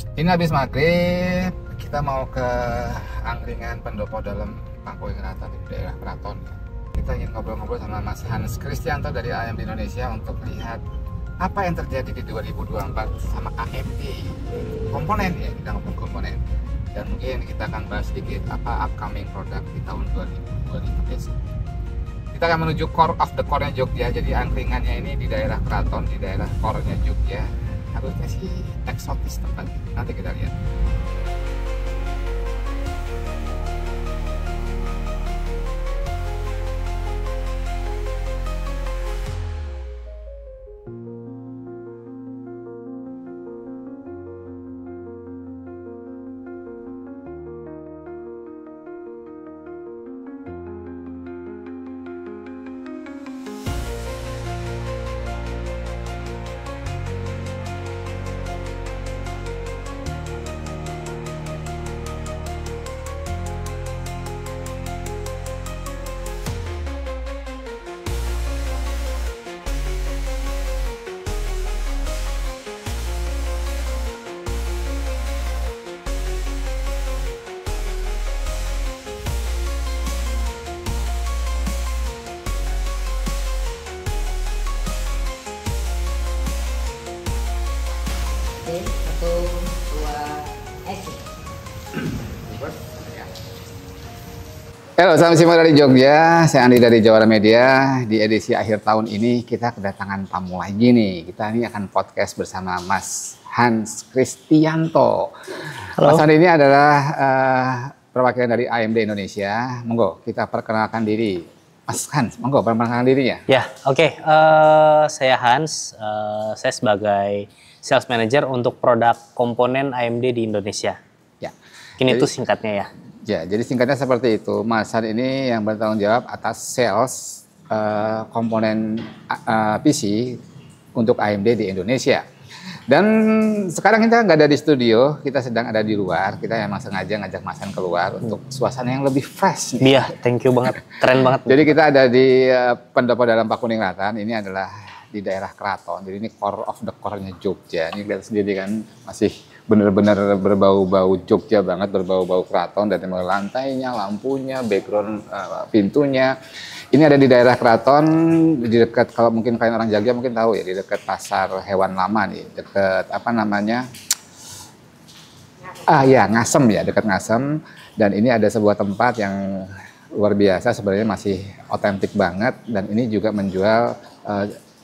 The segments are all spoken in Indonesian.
Ini habis maghrib, kita mau ke angkringan pendopo dalam Pangkoi Keraton di daerah Keraton. Kita ingin ngobrol-ngobrol sama Mas Hans Kristianto dari AMD Indonesia untuk lihat apa yang terjadi di 2024 sama AMD komponen ya, kita ngomong komponen. Dan mungkin kita akan bahas sedikit apa upcoming produk di tahun 2025. Kita akan menuju core of the core-nya Jogja. Jadi angkringannya ini di daerah Keraton, di daerah core-nya Jogja. Harusnya sih eksotis tempat. Nanti kita lihat. Satu, dua, action. Halo, salam simak dari Jogja. Saya Andi dari Jawara Media. Di edisi akhir tahun ini kita kedatangan tamu lagi nih. Kita ini akan podcast bersama Mas Hans Kristianto. Halo. Mas Hans ini adalah perwakilan dari AMD Indonesia. Monggo kita perkenalkan diri. Mas Hans, monggo perkenalkan dirinya. Ya, oke. Saya Hans. Saya sebagai sales manager untuk produk komponen AMD di Indonesia. Ya. Ini Jadi- tuh singkatnya ya. Ya, jadi singkatnya seperti itu. Mas Hans ini yang bertanggung jawab atas sales komponen PC untuk AMD di Indonesia. Dan sekarang kita nggak ada di studio, kita sedang ada di luar. Kita emang sengaja ngajak Mas Hans keluar untuk suasana yang lebih fresh nih. Iya, thank you banget. Keren banget. Jadi kita ada di pendopo dalam Pakuningrat. Ini adalah di daerah Keraton. Jadi ini core of the core-nya Jogja. Ini lihat sendiri kan masih benar-benar berbau-bau Jogja banget, berbau-bau Keraton dari mulai lantainya, lampunya, background pintunya. Ini ada di daerah Keraton, di dekat, kalau mungkin kalian orang Jogja mungkin tahu ya, di dekat pasar hewan lama nih, dekat apa namanya? Ngasem ya, dekat Ngasem. Dan ini ada sebuah tempat yang luar biasa, sebenarnya masih otentik banget. Dan ini juga menjual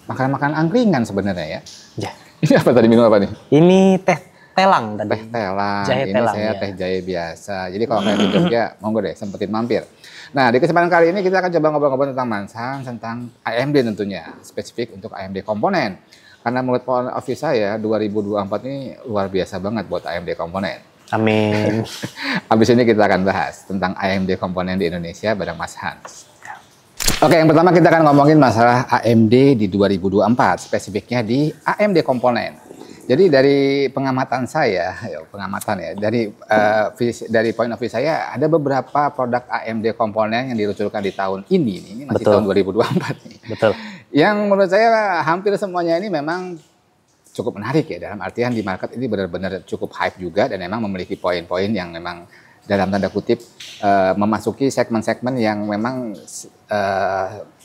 makanan-makanan angkringan sebenarnya ya. Ya. Ini apa tadi, minum apa nih? Ini teh telang tadi. Teh telang. Jahe Ini telang, saya ya. teh jahe biasa. Jadi kalau kalian di Jogja, monggo deh sempetin mampir. Nah, di kesempatan kali ini kita akan coba ngobrol-ngobrol tentang Mansang, tentang AMD tentunya, spesifik untuk AMD komponen. Karena menurut point of view saya, 2024 ini luar biasa banget buat AMD komponen. Amin. Habis ini kita akan bahas tentang AMD komponen di Indonesia bareng Mas Hans. Oke, yang pertama kita akan ngomongin masalah AMD di 2024, spesifiknya di AMD komponen. Jadi dari pengamatan saya, dari point of view saya, ada beberapa produk AMD komponen yang diluncurkan di tahun ini masih Betul. tahun 2024 nih. Betul. Yang menurut saya hampir semuanya ini memang cukup menarik ya, dalam artian di market ini benar-benar cukup hype juga dan memang memiliki poin-poin yang memang dalam tanda kutip memasuki segmen-segmen yang memang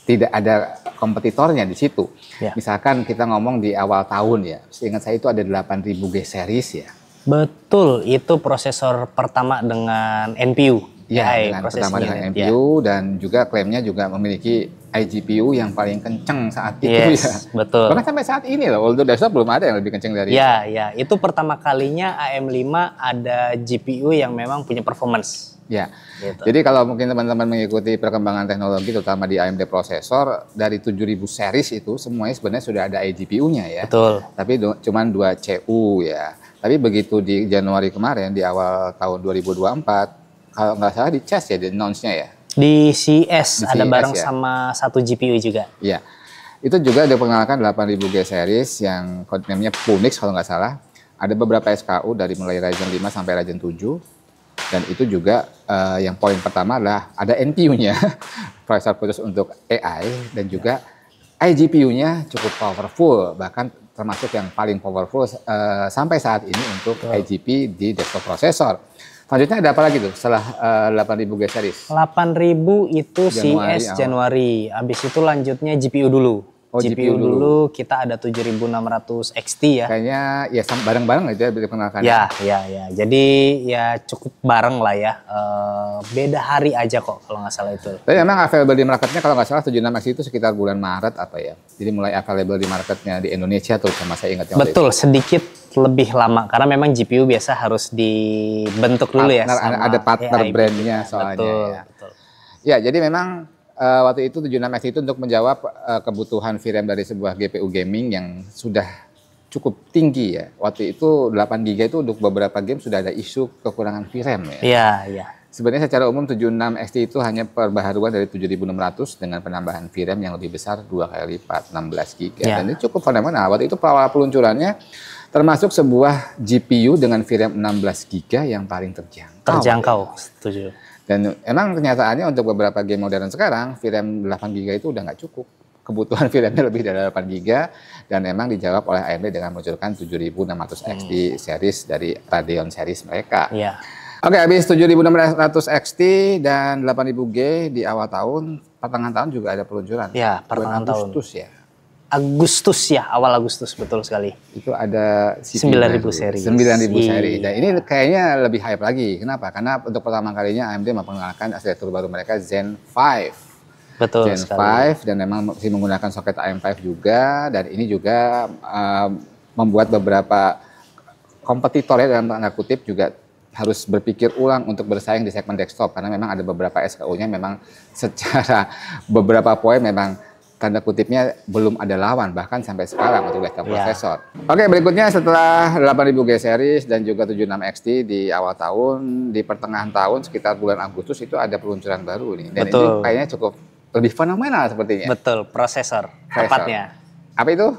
tidak ada kompetitornya di situ. Ya. Misalkan kita ngomong di awal tahun ya, seingat saya itu ada 8000 G series ya. Betul, itu prosesor pertama dengan NPU. Ya, AI, dengan proses pertama dengan unit, NPU dan juga klaimnya juga memiliki iGPU yang paling kenceng saat itu Yes, ya. betul. Bahkan sampai saat ini loh, although desktop belum ada yang lebih kenceng dari Ya, ya, itu pertama kalinya AM5 ada GPU yang memang punya performance. Ya, Gitu. jadi kalau mungkin teman-teman mengikuti perkembangan teknologi terutama di AMD prosesor dari 7000 series itu semuanya sebenarnya sudah ada iGPU-nya ya. Betul. Tapi cuman 2 CU ya. Tapi begitu di Januari kemarin di awal tahun 2024 kalau nggak salah di CES ya, di announce-nya ya. Di CS Di ada CES, bareng ya. sama satu GPU juga. Iya. Itu juga diperkenalkan 8000 G series yang codename-nya Phoenix kalau nggak salah. Ada beberapa SKU dari mulai Ryzen 5 sampai Ryzen 7. Dan itu juga yang poin pertama adalah ada NPU-nya, prosesor khusus untuk AI, dan juga iGPU-nya cukup powerful, bahkan termasuk yang paling powerful sampai saat ini untuk IGP di desktop processor. Selanjutnya ada apa lagi tuh setelah 8000G series? 8000 itu Januari CS Januari. Habis itu lanjutnya GPU dulu. Oh, GPU dulu kita ada 7600 XT ya. Kayaknya ya bareng-bareng aja diperkenalkan. Ya. Jadi ya cukup bareng lah ya. Beda hari aja kok kalau nggak salah itu. Tapi memang available di marketnya kalau nggak salah 76X itu sekitar bulan Maret apa ya. Jadi mulai available di marketnya di Indonesia tuh sama saya ingat. Betul, sedikit lebih lama karena memang GPU biasa harus dibentuk dulu ya. Ada partner brandnya soalnya. Betul, ya. betul. Ya, jadi memang waktu itu 76X itu untuk menjawab kebutuhan VRAM dari sebuah GPU gaming yang sudah cukup tinggi ya. Waktu itu 8GB itu untuk beberapa game sudah ada isu kekurangan VRAM ya. Iya. Sebenarnya secara umum 76XT itu hanya perbaharuan dari 7600 dengan penambahan VRAM yang lebih besar 2 kali lipat 16GB. Ya. Dan ini cukup fenomenal. Waktu itu awal peluncurannya termasuk sebuah GPU dengan VRAM 16GB yang paling Terjangkau, setuju. Dan emang kenyataannya untuk beberapa game modern sekarang, VRAM 8GB itu udah nggak cukup. Kebutuhan VRAM-nya lebih dari 8GB dan emang dijawab oleh AMD dengan meluncurkan 7600XT series dari Radeon series mereka. Iya. Oke, habis 7600 XT dan 8000G di awal tahun, pertengahan tahun juga ada peluncuran. Ya, pertengahan tahun. Agustus ya. Agustus ya, awal Agustus betul sekali. Itu ada 9000 seri. 9000 seri. Dan ini kayaknya lebih hype lagi. Kenapa? Karena untuk pertama kalinya AMD memperkenalkan arsitektur baru mereka Zen 5. Betul Zen sekali. 5 dan memang masih menggunakan soket AM5 juga, dan ini juga membuat beberapa kompetitor ya dalam tanda kutip juga harus berpikir ulang untuk bersaing di segmen desktop karena memang ada beberapa SKU-nya memang secara beberapa poin memang tanda kutipnya belum ada lawan bahkan sampai sekarang untuk desktop prosesor. Oke, berikutnya setelah 8000G series dan juga 76XT di awal tahun, di pertengahan tahun sekitar bulan Agustus itu ada peluncuran baru nih. Dan ini kayaknya cukup lebih fenomenal sepertinya. Betul, prosesor tepatnya. Apa itu?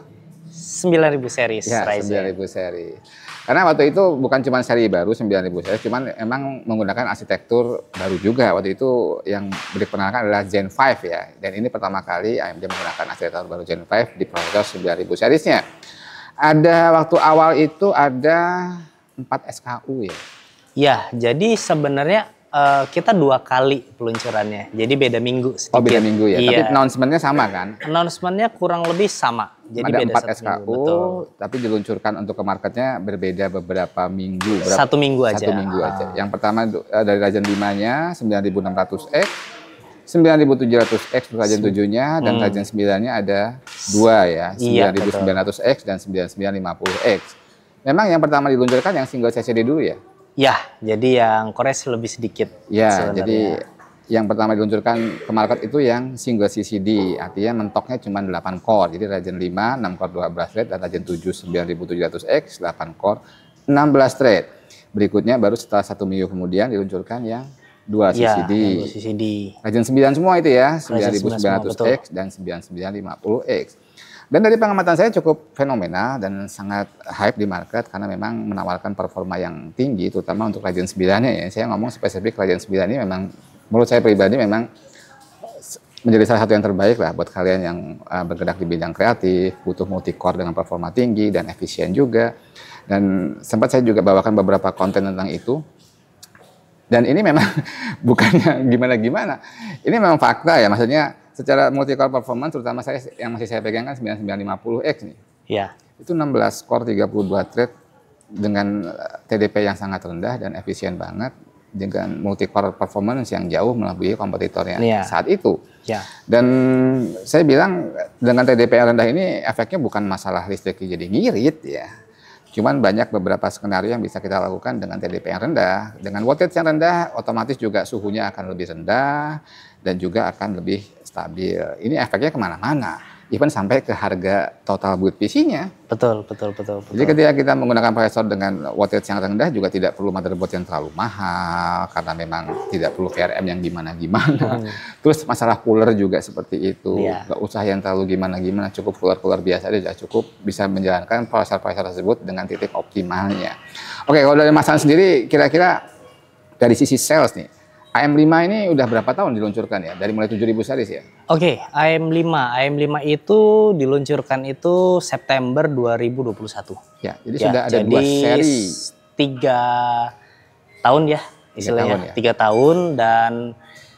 9000 series ya, Ryzen. 9000 series. Karena waktu itu bukan cuma seri baru 9000 series, cuman emang menggunakan arsitektur baru juga. Waktu itu yang diperkenalkan adalah Zen 5 ya. Dan ini pertama kali AMD menggunakan arsitektur baru Zen 5 di prosesor 9000 seriesnya. Ada waktu awal itu ada 4 SKU ya. Ya, jadi sebenarnya kita 2 kali peluncurannya. Jadi beda minggu sedikit. Oh, beda minggu ya. Iya. Tapi announcement-nya sama kan? Announcement-nya kurang lebih sama. Jadi ada beda 4 SKU, betul. tapi diluncurkan untuk ke marketnya berbeda beberapa minggu. Satu minggu aja. Satu minggu aja. Yang pertama dari Ryzen 5-nya 9600X, 9700X untuk Ryzen 7-nya, dan Ryzen 9-nya ada 2 ya, 9900X dan 9950X. Memang yang pertama diluncurkan yang single CCD dulu ya? Ya, jadi yang Kores lebih sedikit. Ya, sebenarnya. jadi yang pertama diluncurkan ke market itu yang single CCD, artinya mentoknya cuma 8 core. Jadi Ryzen 5, 6 core 12 thread, dan Ryzen 7 9700X, 8 core 16 thread. Berikutnya baru setelah 1 minggu kemudian diluncurkan yang 2 CCD. Ya, 2 CCD. Ryzen 9 semua itu ya, 9900X dan 9950X. Dan dari pengamatan saya cukup fenomenal dan sangat hype di market karena memang menawarkan performa yang tinggi, terutama untuk Ryzen 9-nya ya. Saya ngomong spesifik Ryzen 9 ini memang menurut saya pribadi memang menjadi salah satu yang terbaik lah buat kalian yang bergerak di bidang kreatif, butuh multi-core dengan performa tinggi dan efisien juga. Dan sempat saya juga bawakan beberapa konten tentang itu. Dan ini memang bukannya gimana-gimana. Ini memang fakta ya, maksudnya secara multi-core performance, terutama saya yang masih saya pegang kan 9950X nih. Ya. Itu 16 core 32 thread dengan TDP yang sangat rendah dan efisien banget dengan multi-core performance yang jauh melebihi kompetitornya saat itu. Ya. Dan saya bilang dengan TDP yang rendah ini efeknya bukan masalah listrik jadi ngirit ya. Cuman banyak beberapa skenario yang bisa kita lakukan dengan TDP yang rendah. Dengan wattage yang rendah, otomatis juga suhunya akan lebih rendah dan juga akan lebih stabil. Ini efeknya kemana-mana. Even sampai ke harga total build PC-nya. Betul. Jadi ketika kita menggunakan prosesor dengan wattage yang rendah juga tidak perlu motherboard yang terlalu mahal karena memang tidak perlu VRM yang gimana-gimana. Terus masalah cooler juga seperti itu. Nggak usah yang terlalu gimana-gimana, cukup cooler biasa aja cukup bisa menjalankan prosesor-prosesor tersebut dengan titik optimalnya. Oke, kalau dari Mas Han sendiri kira-kira dari sisi sales nih, AM5 ini udah berapa tahun diluncurkan ya? Dari mulai 7000 series ya? Oke, AM5 itu diluncurkan itu September 2021. Ya, jadi sudah ada 2 seri. 3 tahun ya istilahnya. 3 tahun dan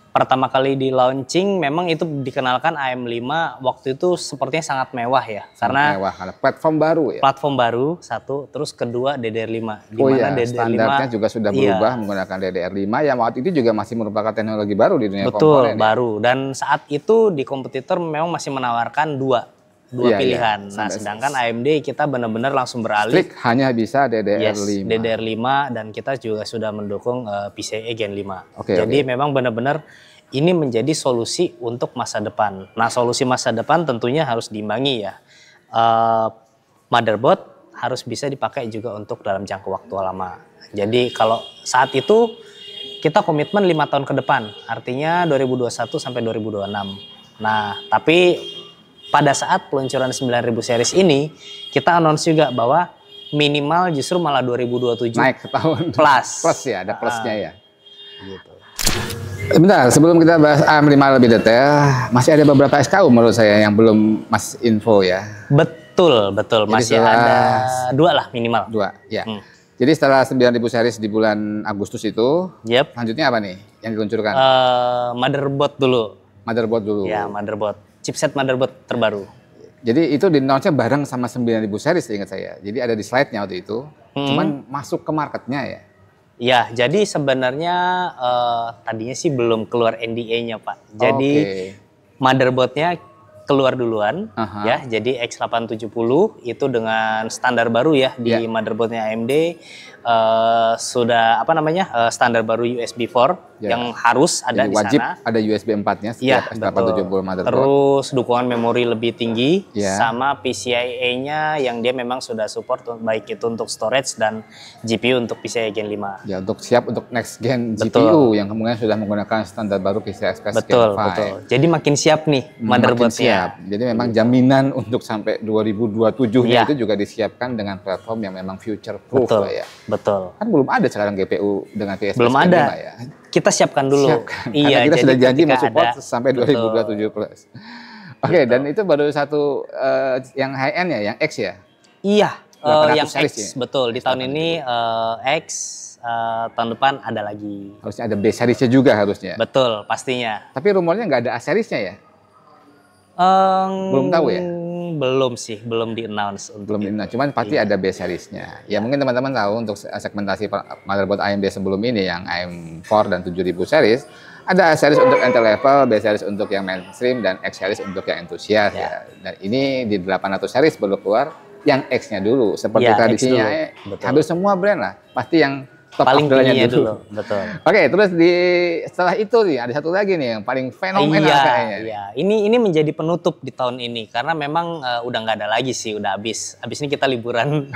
pertama kali di launching memang itu dikenalkan AM5 waktu itu sepertinya sangat mewah ya. Karena platform baru ya. Platform baru satu, terus kedua DDR5. Oh iya, standarnya juga sudah berubah menggunakan DDR5 yang waktu itu juga masih merupakan teknologi baru di dunia komponen. Betul, baru. Dan saat itu di kompetitor memang masih menawarkan dua pilihan. Nah, sedangkan AMD kita benar-benar langsung beralih. Strict hanya bisa DDR5. DDR5 dan kita juga sudah mendukung PCIe Gen 5. Jadi memang benar-benar ini menjadi solusi untuk masa depan. Nah, solusi masa depan tentunya harus diimbangi ya. Motherboard harus bisa dipakai juga untuk dalam jangka waktu lama. Jadi kalau saat itu kita komitmen 5 tahun ke depan, artinya 2021 sampai 2026. Nah, tapi pada saat peluncuran 9000 series ini, kita announce juga bahwa minimal justru malah 2027. Naik ke tahun. Plus ya, ada plusnya ya. Gitu. Bentar, sebelum kita bahas AM5 lebih detail, masih ada beberapa SKU menurut saya yang belum Mas info ya. Betul. Jadi masih ada 2 lah minimal. 2, ya. Jadi setelah 9000 series di bulan Agustus itu, selanjutnya apa nih yang diluncurkan? Motherboard dulu. Motherboard dulu. Ya, motherboard. Chipset motherboard terbaru. Jadi itu di-launch-nya bareng sama 9000 series ingat saya. Jadi ada di slide-nya waktu itu. Cuman masuk ke marketnya ya. Ya, jadi sebenarnya tadinya sih belum keluar NDA-nya Pak. Jadi motherboardnya keluar duluan ya. Jadi X870 itu dengan standar baru ya di motherboardnya AMD. Sudah standar baru USB 4 yang harus ada di wajib sana. Ada USB 4-nya setiap X870 motherboard. Terus dukungan memori lebih tinggi sama PCIe-nya yang dia memang sudah support baik itu untuk storage dan GPU untuk PCIe Gen 5. Ya, untuk siap untuk next gen GPU yang kemudian sudah menggunakan standar baru PCI Express Gen 5. Jadi makin siap nih motherboardnya. Jadi memang jaminan untuk sampai 2027-nya itu juga disiapkan dengan platform yang memang future proof ya. Betul. Kan belum ada sekarang GPU dengan PCI belum Gen 5 ada. Ya. Kita siapkan dulu. Iya, kita sudah janji mau support sampai 2027 plus. Oke, dan itu baru satu yang high end ya, yang X ya? Iya, yang X betul. Di tahun ini X, tahun depan ada lagi. Harusnya ada B seriesnya juga harusnya. Betul, pastinya. Tapi rumornya nggak ada A seriesnya ya? Belum tahu ya? Belum sih, belum di-announce. Belum di-announce, cuman pasti ada B seriesnya. Ya mungkin teman-teman tahu untuk segmentasi motherboard AMD sebelum ini yang AM4 dan 7000 series, ada A series untuk entry level, B series untuk yang mainstream, dan X series untuk yang entusias ya. Dan ini di 800 series baru keluar yang X-nya dulu. Seperti tradisinya, hampir semua brand lah, pasti yang top paling tingginya dulu. Betul. Oke, terus setelah itu nih ada satu lagi nih yang paling fenomenal kayaknya. Iya, ini menjadi penutup di tahun ini karena memang udah nggak ada lagi sih, udah habis. Habis ini kita liburan.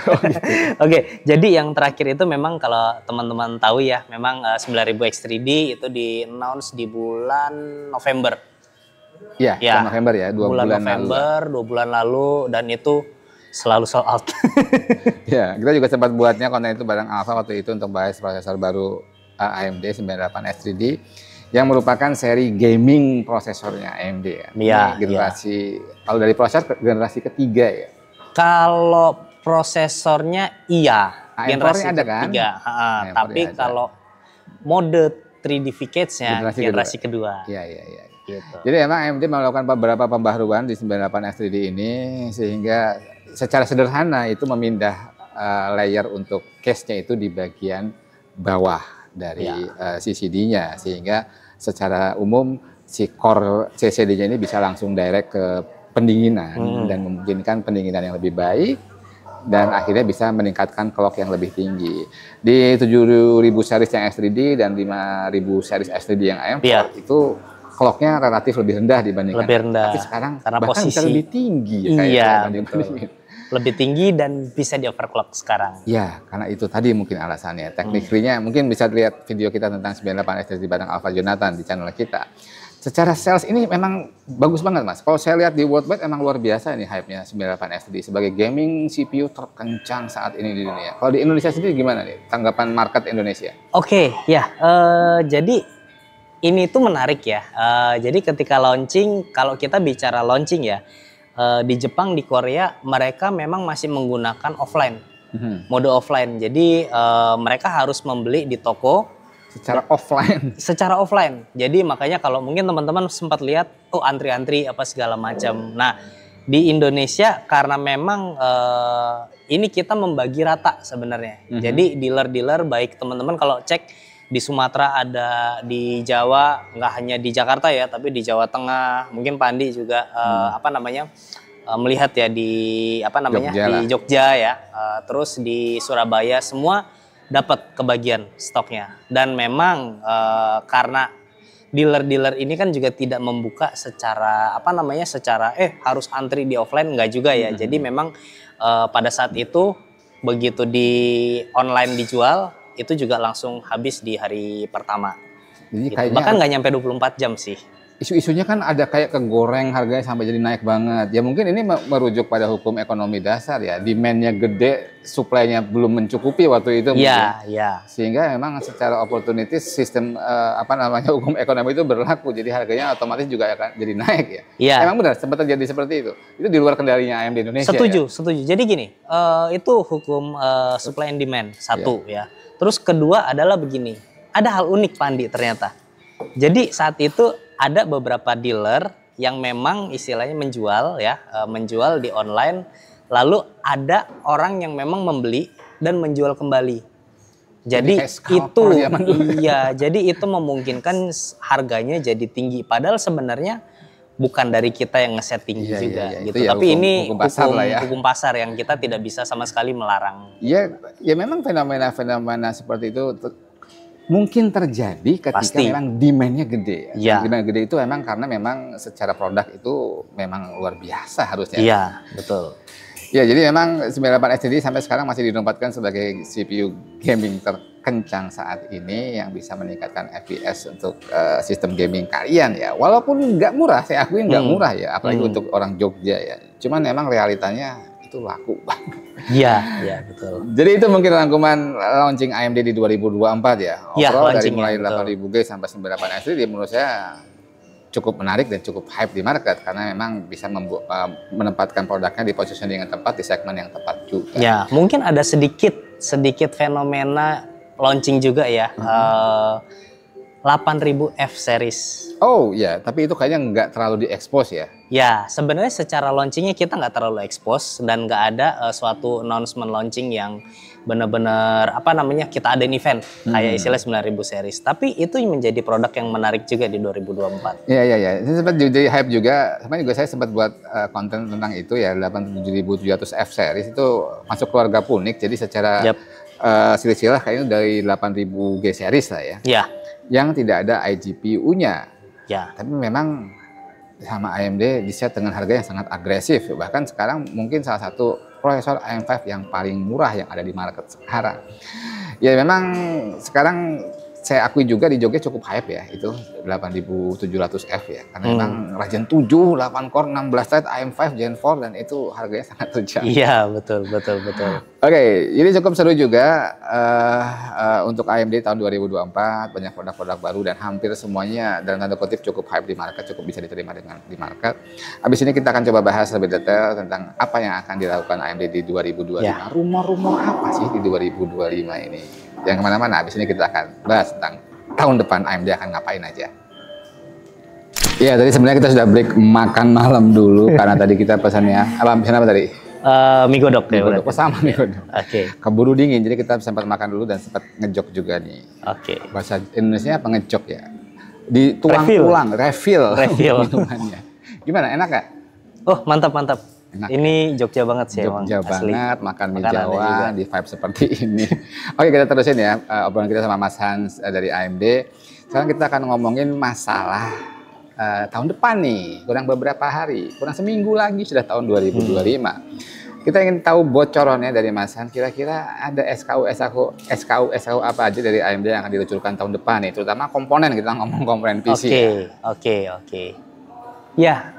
Oke, jadi yang terakhir itu memang kalau teman-teman tahu ya, memang 9000 X3D itu di-announce di bulan November. Iya, ya, November ya, 2 bulan November, lalu. 2 bulan lalu, dan itu selalu sold out. Ya, kita juga sempat buatnya konten itu bareng Alpha waktu itu untuk bahas prosesor baru AMD 98S3D yang merupakan seri gaming prosesornya AMD ya. Iya. Generasi kalau dari prosesor generasi ketiga ya. Kalau prosesornya iya, generasi ada kan? Ketiga. Tapi kalau mode 3D Decades-nya generasi kedua. Iya. Gitu. Jadi memang AMD melakukan beberapa pembaharuan di 98S3D ini sehingga secara sederhana itu memindah layer untuk case-nya itu di bagian bawah dari CCD-nya sehingga secara umum si core CCD-nya ini bisa langsung direct ke pendinginan dan memungkinkan pendinginan yang lebih baik dan akhirnya bisa meningkatkan clock yang lebih tinggi. Di 7000 series yang S3D dan 5000 series S3D yang AM4 itu clock-nya relatif lebih rendah dibandingkan. Lebih rendah. Tapi sekarang karena bahkan posisi bisa lebih tinggi lebih tinggi dan bisa di overclock sekarang. Ya, karena itu tadi mungkin alasannya. Tekniknya mungkin bisa lihat video kita tentang 98S di bareng Alpha Jonathan di channel kita. Secara sales ini memang bagus banget Mas. Kalau saya lihat di worldwide emang luar biasa nih hype-nya 98S sebagai gaming CPU terkencang saat ini di dunia. Kalau di Indonesia sendiri gimana nih tanggapan market Indonesia? Oke, ya. Jadi ini tuh menarik ya. Jadi ketika launching, kalau kita bicara launching ya, di Jepang, di Korea, mereka memang masih menggunakan offline, mode offline. Jadi mereka harus membeli di toko Secara offline. secara offline. Jadi makanya kalau mungkin teman-teman sempat lihat, oh antri-antri apa segala macam. Nah di Indonesia karena memang ini kita membagi rata sebenarnya. Jadi dealer-dealer baik teman-teman kalau cek di Sumatera ada, di Jawa, nggak hanya di Jakarta ya, tapi di Jawa Tengah, mungkin Pandi juga melihat ya di di Jogja ya, terus di Surabaya semua dapat kebagian stoknya. Dan memang karena dealer-dealer ini kan juga tidak membuka secara secara harus antri di offline, nggak juga ya. Jadi memang pada saat itu begitu di online dijual itu juga langsung habis di hari pertama. Jadi gitu. Bahkan nggak nyampe 24 jam sih. Isu-isunya kan ada kayak kegoreng harganya sampai jadi naik banget. Ya mungkin ini merujuk pada hukum ekonomi dasar ya. Demand-nya gede, supply-nya belum mencukupi waktu itu. Iya, iya. Sehingga memang secara opportunity sistem hukum ekonomi itu berlaku. Jadi harganya otomatis juga akan jadi naik ya. Iya. Emang benar sempat terjadi seperti itu. Itu di luar kendalinya AMD Indonesia. Setuju, ya? setuju. Jadi gini, itu hukum supply and demand satu ya. Terus kedua adalah begini. Ada hal unik Pandi ternyata. Jadi saat itu ada beberapa dealer yang memang istilahnya menjual di online, lalu ada orang yang memang membeli dan menjual kembali. Jadi itu jadi itu memungkinkan harganya jadi tinggi padahal sebenarnya bukan dari kita yang nge-set tinggi juga gitu. Ya, tapi ini hukum pasar yang kita tidak bisa sama sekali melarang. Ya memang fenomena seperti itu mungkin terjadi ketika memang demand-nya gede. Ya. Demand gede itu memang karena memang secara produk itu memang luar biasa harusnya. Iya, betul. Ya, jadi memang 98 SSD sampai sekarang masih ditempatkan sebagai CPU gaming terkencang saat ini yang bisa meningkatkan FPS untuk sistem gaming kalian ya. Walaupun nggak murah, saya akui nggak murah ya, apalagi untuk orang Jogja ya. Cuman memang realitanya itu laku banget. Iya, betul. Jadi itu mungkin rangkuman launching AMD di 2024 ya. Overall dari mulai 8000G sampai 98 SSD menurut saya cukup menarik dan cukup hype di market karena memang bisa menempatkan produknya di positioning yang tepat di segmen yang tepat juga. Ya, mungkin ada sedikit fenomena launching juga ya. 8000 F series. Oh ya, tapi itu kayaknya nggak terlalu diekspos ya? Ya, sebenarnya secara launchingnya kita nggak terlalu ekspos dan nggak ada suatu announcement launching yang benar-benar kita ada event kayak istilah 9000 series. Tapi itu menjadi produk yang menarik juga di 2024. Iya. Ini sempat jadi hype juga. Sebenarnya juga saya sempat buat konten tentang itu ya, 8700 F series itu masuk keluarga Punik. Jadi secara silsilah kayaknya dari 8000 G series lah ya. Iya. Yang tidak ada iGPU-nya. Ya. Tapi memang sama AMD di-set dengan harga yang sangat agresif. Bahkan sekarang mungkin salah satu prosesor AM5 yang paling murah yang ada di market sekarang. Ya memang sekarang saya akui juga di Jogja cukup hype ya, itu 8700F ya. Karena memang Ryzen 7, 8 core, 16 thread, AM5 Gen 4 dan itu harganya sangat terjangkau. Iya, betul. Oke, ini cukup seru juga untuk AMD tahun 2024, banyak produk-produk baru dan hampir semuanya dalam tanda kutip cukup hype di market, cukup bisa diterima di market. Habis ini kita akan coba bahas lebih detail tentang apa yang akan dilakukan AMD di 2025. Ya. Rumor-rumor apa sih di 2025 ini? Yang kemana-mana, habis ini kita akan bahas tentang tahun depan AMD akan ngapain aja. Iya, tadi sebenarnya kita sudah break makan malam dulu karena tadi kita pesannya pesan apa tadi? Mie godok ya. Sama mie godok. Oke. Keburu dingin, jadi kita sempat makan dulu dan sempat ngejok juga nih. Oke. Bahasa Indonesia apa ngejok ya? Ditulang-tulang, refill minumannya. Gimana, enak gak? Oh, mantap. Enak. Ini Jogja banget sih emang. Jogja banget, makan mie Jawa juga di vibe seperti ini. Oke, kita terusin ya obrolan kita sama Mas Hans dari AMD. Sekarang kita akan ngomongin masalah tahun depan nih. Kurang beberapa hari, kurang seminggu lagi sudah tahun 2025. Kita ingin tahu bocorannya dari Mas Hans. Kira-kira ada SKU apa aja dari AMD yang akan diluncurkan tahun depan nih, terutama komponen, kita ngomong komponen PC. Oke. Ya,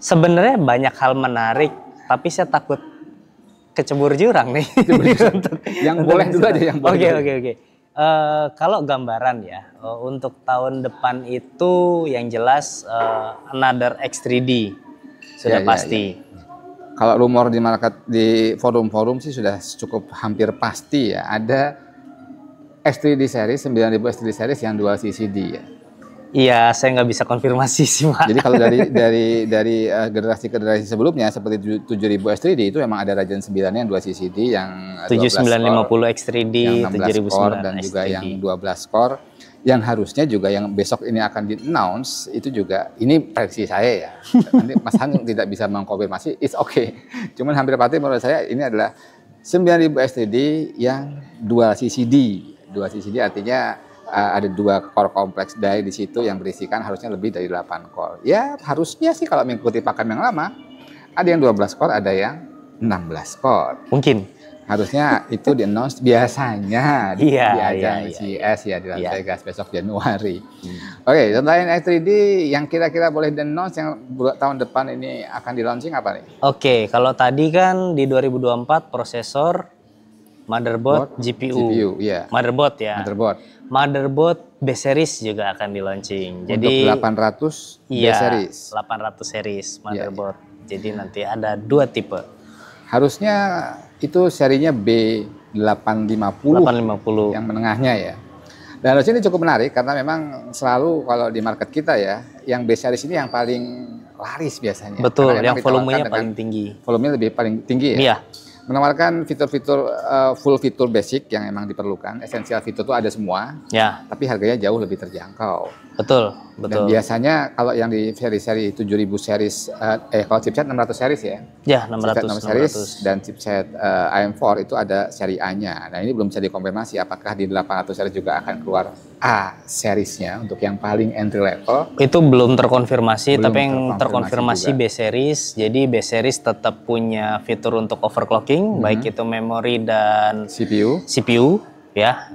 sebenarnya banyak hal menarik, tapi saya takut kecebur jurang nih. Yang boleh dulu aja yang boleh. Oke. Kalau gambaran ya, untuk tahun depan itu yang jelas another X3D sudah Ya, pasti. Kalau rumor di market di forum-forum sih sudah cukup hampir pasti ya. Ada X3D series 9000 X3D series yang dual CCD ya. Iya, saya nggak bisa konfirmasi sih, Pak. Jadi kalau dari generasi ke generasi sebelumnya seperti 7000 S3D itu memang ada Ryzen 9 yang 2 CCD yang 7950 X3D, yang 16 core 7009 dan juga X3D. yang 12 core yang harusnya juga yang besok ini akan di-announce itu juga ini prediksi saya ya. Nanti Mas Han tidak bisa mengkonfirmasi, it's okay. Cuman hampir pasti menurut saya ini adalah 9000 S3D yang dual CCD. Dual CCD artinya ada 2 core kompleks die di situ yang berisikan harusnya lebih dari 8 core. Ya harusnya sih kalau mengikuti pakem yang lama ada yang 12 core, ada yang 16 core. Mungkin. Harusnya itu di-announce biasanya di ajang CES ya di Las Vegas besok Januari. Oke, selain X3D yang kira-kira boleh di-announce yang tahun depan ini akan di-launching apa nih? Oke, kalau tadi kan di 2024 prosesor, motherboard, GPU ya. Motherboard ya. Motherboard B series juga akan di-launching. Jadi 800 B series. 800 series motherboard. Jadi nanti ada 2 tipe. Harusnya itu serinya B850 yang menengahnya ya. Dan harusnya ini cukup menarik karena memang selalu kalau di market kita ya, yang B series ini yang paling laris biasanya. Betul, yang volumenya paling tinggi. Volumenya paling tinggi ya. Iya. Menawarkan fitur-fitur full fitur basic yang memang diperlukan, esensial fitur itu ada semua, ya. Tapi harganya jauh lebih terjangkau. Betul. Dan biasanya kalau yang di seri-seri 7000 series, kalau chipset 600 series ya? Ya, 600 series dan chipset AM4 itu ada seri A-nya. Nah ini belum bisa dikonfirmasi apakah di 800 series juga akan keluar A seriesnya untuk yang paling entry level. Itu belum terkonfirmasi, tapi yang terkonfirmasi B series. Jadi B series tetap punya fitur untuk overclocking, baik itu memori dan CPU ya.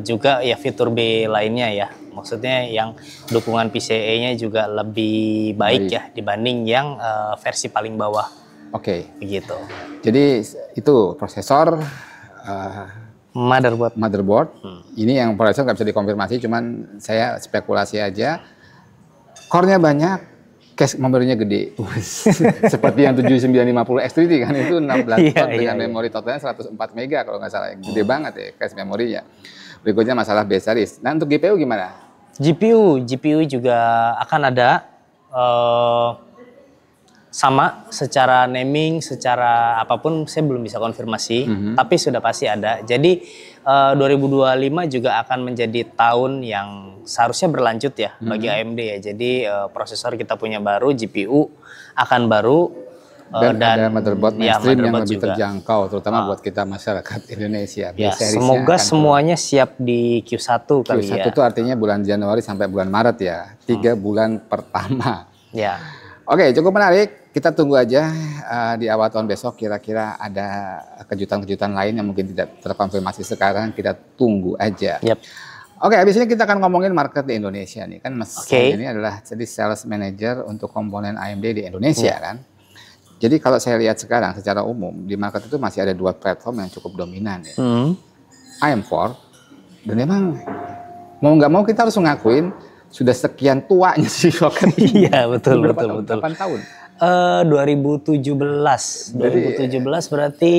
Juga ya fitur B lainnya ya. Maksudnya yang dukungan PCIe-nya juga lebih baik ya dibanding yang versi paling bawah. Oke. Begitu. Jadi itu prosesor, motherboard. Ini yang prosesor nggak bisa dikonfirmasi, cuman saya spekulasi aja. Core-nya banyak, cache memorinya gede. Seperti yang 7950 X3D kan itu 16 core dengan memori totalnya 104 MB kalau nggak salah. Gede banget ya cache memorinya. Berikutnya masalah B series. Nah untuk GPU gimana? GPU juga akan ada sama secara naming, secara apapun saya belum bisa konfirmasi, tapi sudah pasti ada. Jadi 2025 juga akan menjadi tahun yang seharusnya berlanjut ya bagi AMD ya. Jadi prosesor kita punya baru, GPU akan baru. Dan ada motherboard mainstream yang lebih juga terjangkau, terutama buat kita masyarakat Indonesia. Ya, semoga semuanya siap di Q1 kali ya. Q1 itu artinya bulan Januari sampai bulan Maret ya, 3 bulan pertama. Ya. Oke, cukup menarik. Kita tunggu aja di awal tahun besok kira-kira ada kejutan-kejutan lain yang mungkin tidak terkonfirmasi sekarang. Kita tunggu aja. Oke, habis ini kita akan ngomongin market di Indonesia nih. Kan Mas ini adalah jadi sales manager untuk komponen AMD di Indonesia kan. Jadi kalau saya lihat sekarang secara umum di market itu masih ada 2 platform yang cukup dominan ya. AM4 dan memang mau nggak mau kita harus ngakuin sudah sekian tuanya sih soket. Iya betul. 8 tahun. 2017 berarti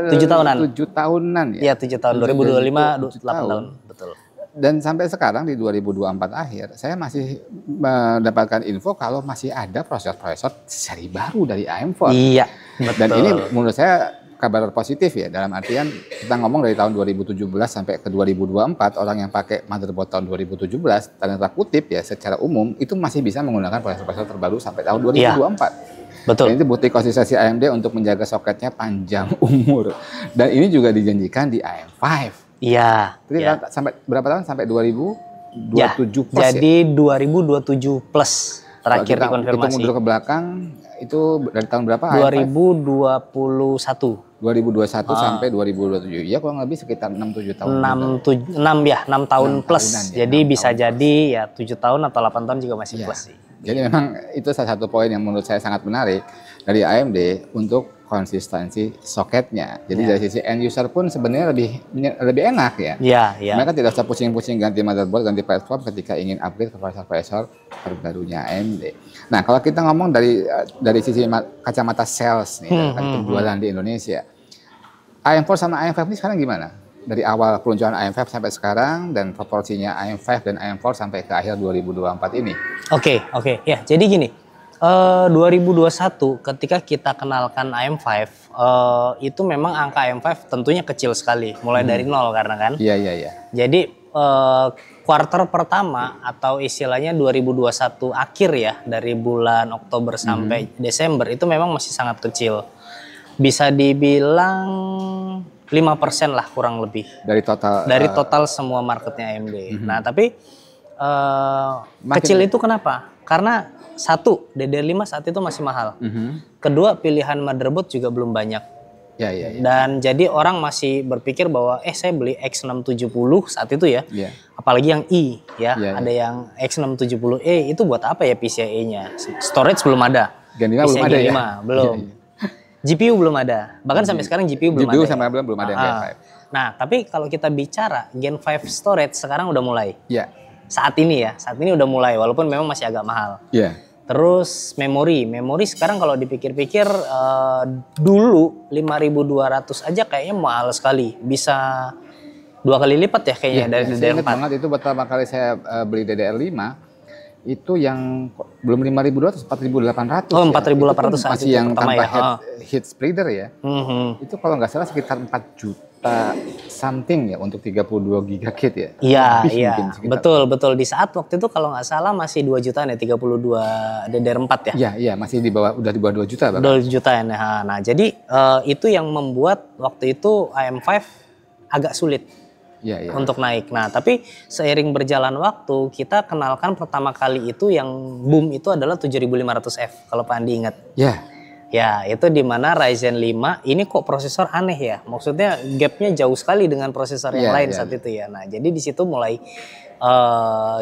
7 tahunan. 7 tahunan ya. Iya 7 tahun. 2025 8 tahun betul. Dan sampai sekarang di 2024 akhir, saya masih mendapatkan info kalau masih ada prosesor seri baru dari AM4. Iya, betul. Dan ini menurut saya kabar positif ya, dalam artian kita ngomong dari tahun 2017 sampai ke 2024, orang yang pakai motherboard tahun 2017, tanda kutip ya secara umum, itu masih bisa menggunakan prosesor terbaru sampai tahun 2024. Iya. Betul. Dan itu bukti konsistensi AMD untuk menjaga soketnya panjang umur. Dan ini juga dijanjikan di AM5. Iya. Jadi sampai berapa tahun? Sampai 2027 plus jadi 2027 plus terakhir dikonfirmasi. Itu mundur ke belakang itu dari tahun berapa? 2021. 2021 sampai 2027. Ya kurang lebih sekitar 6-7 tahun. 6 tahun plus. Jadi bisa jadi ya 7 tahun atau 8 tahun juga masih plus sih. Jadi memang itu salah satu poin yang menurut saya sangat menarik dari AMD untuk konsistensi soketnya. Jadi dari sisi end user pun sebenarnya lebih enak ya. Iya. Mereka tidak usah pusing-pusing ganti motherboard, ganti platform ketika ingin upgrade ke prosesor terbarunya AMD. Nah, kalau kita ngomong dari sisi kacamata sales nih, penjualan di Indonesia, AM4 sama AM5 ini sekarang gimana? Dari awal peluncuran AM5 sampai sekarang dan proporsinya AM5 dan AM4 sampai ke akhir 2024 ini. Oke. Ya, jadi gini. 2021 ketika kita kenalkan AM5 itu memang angka AM5 tentunya kecil sekali, mulai dari nol karena kan. Iya. Jadi kuarter pertama atau istilahnya 2021 akhir ya, dari bulan Oktober sampai Desember itu memang masih sangat kecil. Bisa dibilang 5% lah kurang lebih dari total semua marketnya AMD. Nah, tapi kecil itu kenapa? Karena satu, DDR5 saat itu masih mahal. Kedua, pilihan motherboard juga belum banyak. Ya. Dan jadi orang masih berpikir bahwa saya beli X670 saat itu ya. Apalagi yang I ya, ada yang X670E itu buat apa ya PCIe-nya? Storage belum ada. Gen 5 belum ada ya? Belum. GPU belum ada. Bahkan sampai sekarang GPU belum ada. GPU sampai belum ada yang Gen 5. Nah, tapi kalau kita bicara Gen 5 storage sekarang udah mulai. Iya. Saat ini udah mulai walaupun memang masih agak mahal. Iya. Terus memori sekarang kalau dipikir-pikir dulu 5.200 aja kayaknya mahal sekali. Bisa 2 kali lipat ya kayaknya dari DDR4. Saya ingat banget itu pertama kali saya beli DDR5 itu yang belum 5.200, 4.800. Oh, 4.800 saat itu masih yang tanpa ya. Heat spreader ya. Itu kalau nggak salah sekitar 4 juta something ya untuk 32 GB kit ya. Iya. Betul. Di saat waktu itu kalau nggak salah masih 2 jutaan ya, 32 DDR4 ya. Iya, masih udah di bawah 2 juta bahkan. 2 jutaan ya. Nah, jadi itu yang membuat waktu itu AM5 agak sulit. Iya. Untuk naik. Nah, tapi seiring berjalan waktu kita kenalkan pertama kali itu yang boom itu adalah 7500F kalau Pak Andi ingat. Iya. Ya, itu di mana Ryzen 5 ini kok prosesor aneh ya. Maksudnya gapnya jauh sekali dengan prosesor yang lain saat itu ya. Nah, jadi di situ mulai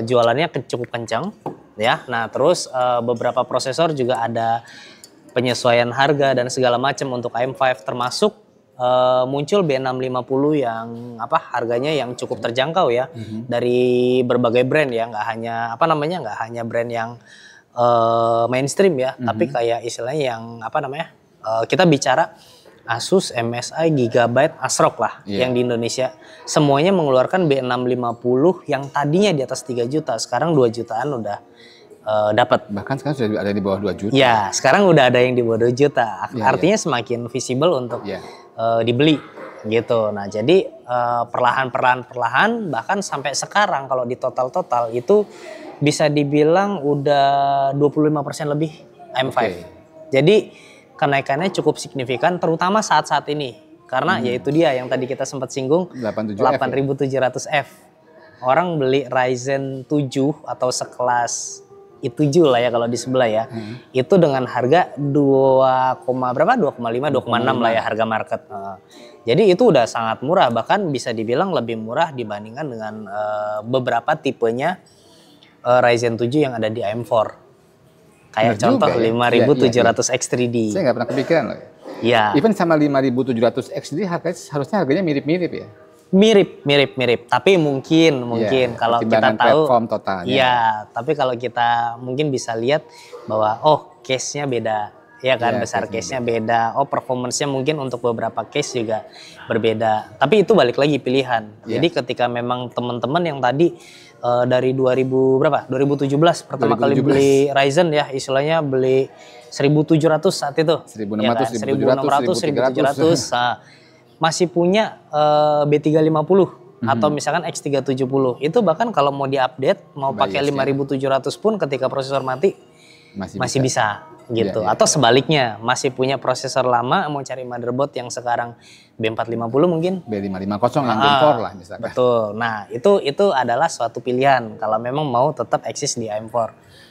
jualannya cukup kencang ya. Nah, terus beberapa prosesor juga ada penyesuaian harga dan segala macam untuk AM5 termasuk muncul B650 yang harganya yang cukup terjangkau ya dari berbagai brand ya, nggak hanya brand yang mainstream ya, tapi kayak istilahnya yang kita bicara Asus, MSI, Gigabyte, ASRock lah yang di Indonesia semuanya mengeluarkan B650 yang tadinya di atas 3 juta, sekarang 2 jutaan udah dapat. Bahkan sekarang sudah ada di bawah 2 juta. Ya, sekarang udah ada yang di bawah 2 juta. Artinya semakin visible untuk dibeli gitu. Nah, jadi perlahan bahkan sampai sekarang kalau di total itu bisa dibilang udah 25% lebih AM5. Jadi kenaikannya cukup signifikan terutama saat-saat ini. Karena yaitu dia yang tadi kita sempat singgung 8700F. Orang beli Ryzen 7 atau sekelas i7 lah ya kalau di sebelah ya. Itu dengan harga 2,5, 2,6 lah ya harga market. Jadi itu udah sangat murah, bahkan bisa dibilang lebih murah dibandingkan dengan beberapa tipenya Ryzen 7 yang ada di AM4. Kayak contoh ya? 5700X3D. Saya nggak pernah kepikiran loh. Ya. Even sama 5700X3D harusnya harganya mirip-mirip ya. Mirip, tapi mungkin kalau kita tahu platform totalnya. Iya, tapi kalau kita mungkin bisa lihat bahwa case-nya beda, ya kan, besar case-nya beda. Performance-nya mungkin untuk beberapa case juga berbeda. Tapi itu balik lagi pilihan. Jadi ketika memang teman-teman yang tadi dari 2017 pertama kali beli Ryzen ya, istilahnya beli 1.700 saat itu. 1.600, ya kan? 1.700. Masih punya B350 atau misalkan X370. Itu bahkan kalau mau diupdate, mau pakai 5700 pun ketika prosesor mati masih bisa gitu. Atau sebaliknya, masih punya prosesor lama mau cari motherboard yang sekarang B450 mungkin. B550 yang Gen4 lah misalkan. Betul. Nah, itu adalah suatu pilihan kalau memang mau tetap eksis di AM4.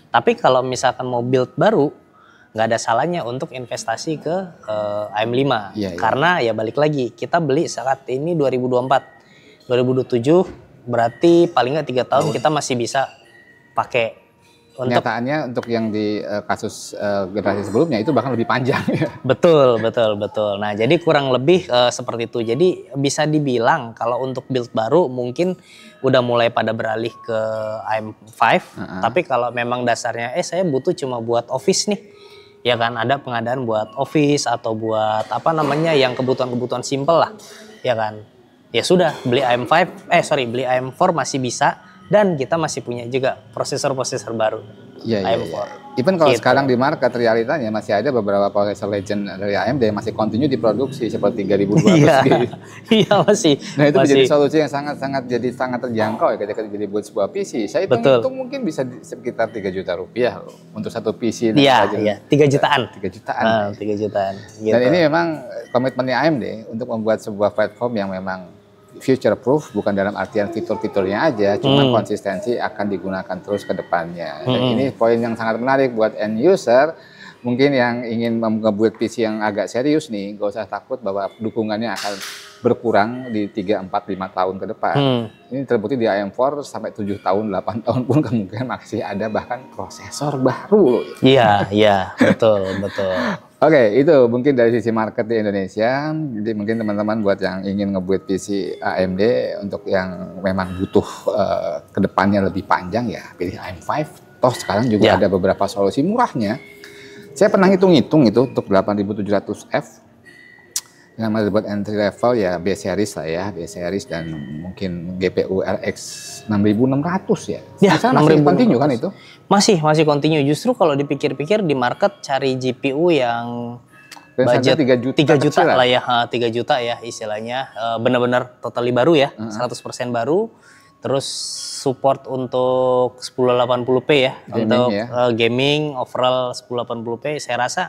Tapi kalau misalkan mau build baru, nggak ada salahnya untuk investasi ke AM5 karena ya balik lagi kita beli saat ini 2024 2027 berarti paling nggak 3 tahun kita masih bisa pakai Kenyataannya untuk yang di kasus generasi sebelumnya itu bahkan lebih panjang ya. Betul. Nah, jadi kurang lebih seperti itu. Jadi bisa dibilang kalau untuk build baru mungkin udah mulai pada beralih ke AM5. Tapi kalau memang dasarnya saya butuh cuma buat office nih. Ya kan, ada pengadaan buat office atau buat apa namanya yang kebutuhan-kebutuhan simple lah. Ya kan. Ya sudah, beli beli AM4 masih bisa. Dan kita masih punya juga prosesor-prosesor baru. Iya. AM4. Even kalau Gitu. sekarang di market realitanya masih ada beberapa prosesor legend dari AMD yang masih continue diproduksi seperti 3200 gitu. Iya masih. Nah itu masih. menjadi solusi yang sangat terjangkau ya ketika jadi buat sebuah PC. Saya Betul. hitung mungkin bisa sekitar 3 juta rupiah loh untuk satu PC. Iya, 3 jutaan. 3 jutaan. 3 jutaan. Gitu. Dan ini memang komitmennya AMD untuk membuat sebuah platform yang memang future proof, bukan dalam artian fitur-fiturnya aja, cuma konsistensi akan digunakan terus ke depannya. Dan ini poin yang sangat menarik buat end user. Mungkin yang ingin membuat PC yang agak serius nih, gak usah takut bahwa dukungannya akan berkurang di 3, 4, 5 tahun ke depan. Ini terbukti di AM4 sampai 7 tahun, 8 tahun pun kemungkinan masih ada bahkan prosesor baru loh. Iya, betul. Oke, itu mungkin dari sisi market di Indonesia. Jadi mungkin teman-teman buat yang ingin ngebuat PC AMD untuk yang memang butuh kedepannya lebih panjang ya pilih AM5. Toh sekarang juga ada beberapa solusi murahnya. Saya pernah hitung-hitung itu untuk 8700F. Yang motherboard entry level ya B series lah ya, B series dan mungkin GPU RX 6600 ya. Ya, masih continue kan itu? Masih continue. Justru kalau dipikir-pikir di market cari GPU yang budget 3 juta lah ya, 3 juta ya istilahnya. Benar-benar totally baru ya, 100% baru. Terus support untuk 1080p ya, gaming untuk ya. Gaming overall 1080p saya rasa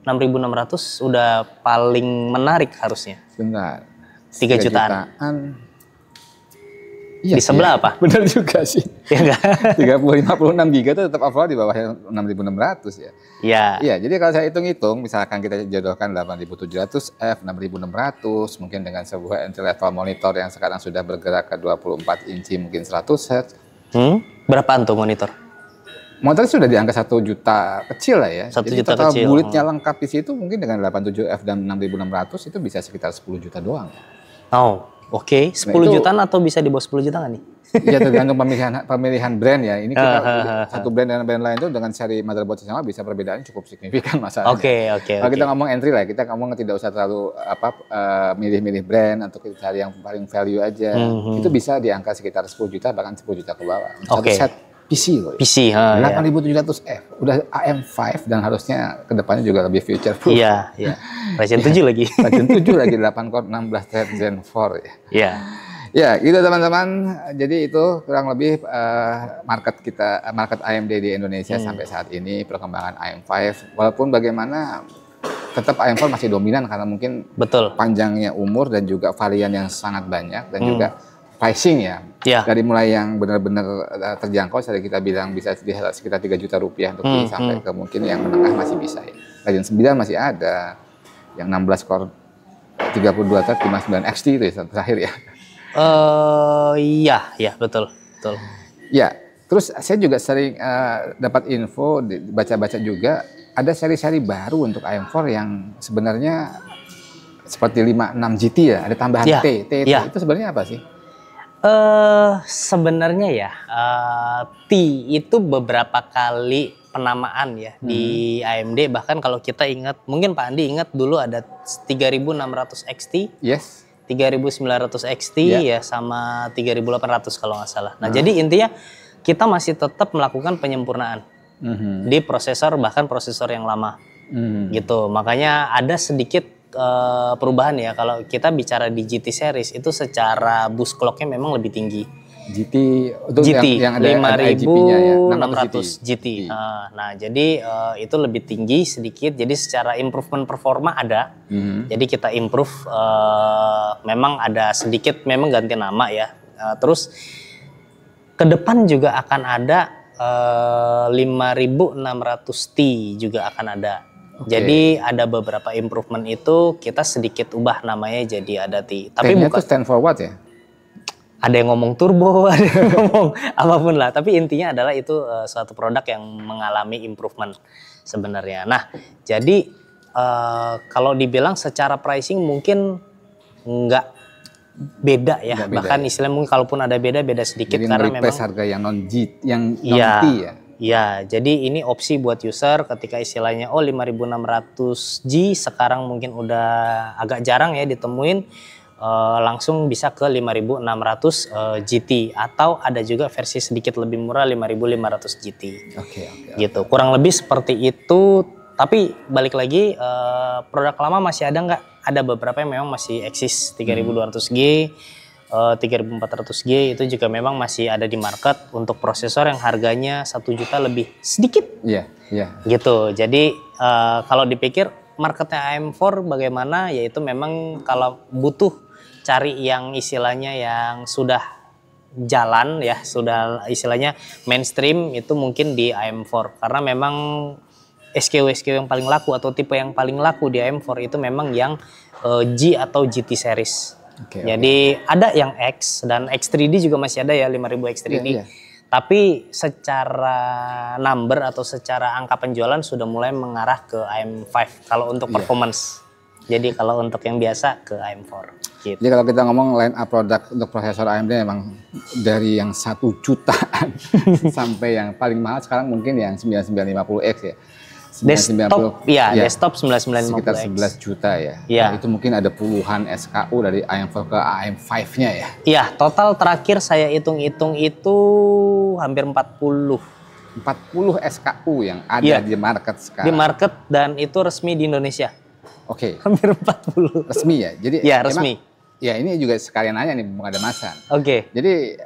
6.600 udah paling menarik harusnya. Sebentar. 3 jutaan. Iya, di sebelah apa? Benar juga sih. Ya enggak? 56 giga itu tetap overall di bawah 6.600 ya. Iya. Iya, jadi kalau saya hitung-hitung misalkan kita jodohkan 8700F, 6.600 mungkin dengan sebuah entry level monitor yang sekarang sudah bergerak ke 24 inci mungkin 100 Hz. Berapaan tuh monitor? Motor sudah di angka 1 juta kecil lah ya. 1 Jadi juta total kecil. bulletnya lengkap di situ mungkin dengan 87F dan 6600 itu bisa sekitar 10 juta doang. Oh, oke. 10 jutaan atau bisa di bawah 10 juta nggak nih? Ya tergantung pemilihan brand ya. Ini kita satu brand dan brand lain itu dengan seri motherboard yang sama bisa perbedaannya cukup signifikan masalahnya. Oke. Kalau kita ngomong entry lah, kita ngomong tidak usah terlalu milih-milih brand atau kita cari yang paling value aja. Itu bisa di angka sekitar 10 juta bahkan 10 juta ke bawah. Satu set PC loh. PC, 8700F udah AM5 dan harusnya kedepannya juga lebih future proof. Iya. Ryzen 7 lagi. Ryzen 7 lagi 8 core 16 thread Zen 4 ya. Iya. Ya, gitu teman-teman. Jadi itu kurang lebih market AMD di Indonesia sampai saat ini perkembangan AM5. Walaupun bagaimana tetap AM4 masih dominan karena mungkin panjangnya umur dan juga varian yang sangat banyak dan juga pricing ya. Dari mulai yang benar-benar terjangkau, tadi kita bilang bisa di sekitar 3 juta rupiah untuk sampai ke mungkin yang menengah masih bisa ya. Ryzen 9 masih ada, yang 16 core 32 thread 59 XT itu ya terakhir ya. Iya betul. Ya, terus saya juga sering dapat info, baca-baca juga ada seri-seri baru untuk AM4 yang sebenarnya seperti 56 GT ya, ada tambahan T itu sebenarnya apa sih? Sebenarnya ya T itu beberapa kali penamaan ya di AMD, bahkan kalau kita ingat, mungkin Pak Andi ingat dulu ada 3600 XT, 3900 XT ya sama 3800 kalau nggak salah. Nah jadi intinya kita masih tetap melakukan penyempurnaan di prosesor, bahkan prosesor yang lama gitu. Makanya ada sedikit perubahan ya. Kalau kita bicara di GT series itu secara boost clocknya memang lebih tinggi. GT yang ada 5600 ya, GT. Nah, jadi itu lebih tinggi sedikit. Jadi secara improvement performa ada. Jadi kita improve, memang ada sedikit, memang ganti nama ya. Terus ke depan juga akan ada 5600 T juga akan ada. Jadi ada beberapa improvement itu kita sedikit ubah namanya jadi ada T. Tapi bukan itu stand for what ya? ada yang ngomong turbo, ada yang ngomong apapun lah. Tapi intinya adalah itu suatu produk yang mengalami improvement sebenarnya. Nah, jadi kalau dibilang secara pricing mungkin nggak beda ya. Nggak beda, Bahkan ya. istilahnya mungkin kalaupun ada beda sedikit Jadi karena nge-replace memang harga yang non-T iya, ya. iya. Jadi ini opsi buat user ketika istilahnya 5.600G sekarang mungkin udah agak jarang ya ditemuin. Langsung bisa ke 5.600 GT atau ada juga versi sedikit lebih murah 5.500 GT. Oke. Gitu. Kurang lebih seperti itu. Tapi balik lagi produk lama masih ada nggak? Ada beberapa yang memang masih eksis 3.200G, 3.400G itu juga memang masih ada di market untuk prosesor yang harganya 1 juta lebih sedikit. Iya. Gitu. Jadi kalau dipikir marketnya AM4 bagaimana? Yaitu memang kalau butuh cari yang istilahnya yang sudah jalan ya, sudah istilahnya mainstream itu mungkin di AM4 karena memang SKU yang paling laku atau tipe yang paling laku di AM4 itu memang yang G atau GT series. Jadi ada yang X dan X3D juga masih ada ya 5000 X3D. Iya. Tapi secara number atau secara angka penjualan sudah mulai mengarah ke AM5 kalau untuk performance. Jadi kalau untuk yang biasa ke AM4. Gitu. Jadi kalau kita ngomong line up produk untuk prosesor AMD memang dari yang 1 jutaan sampai yang paling mahal sekarang mungkin yang 9950X ya. Desktop, ya, desktop 9950X. Sekitar 11 juta ya. Ya. Nah, itu mungkin ada puluhan SKU dari AM4 ke AM5-nya ya. Iya, total terakhir saya hitung-hitung itu hampir 40 SKU yang ada di market sekarang. Di market dan itu resmi di Indonesia. Oke. Hampir 40. Resmi ya? Jadi ya, resmi. Ya, ini juga sekalian nanya nih, Bung Adamasan. Oke. Jadi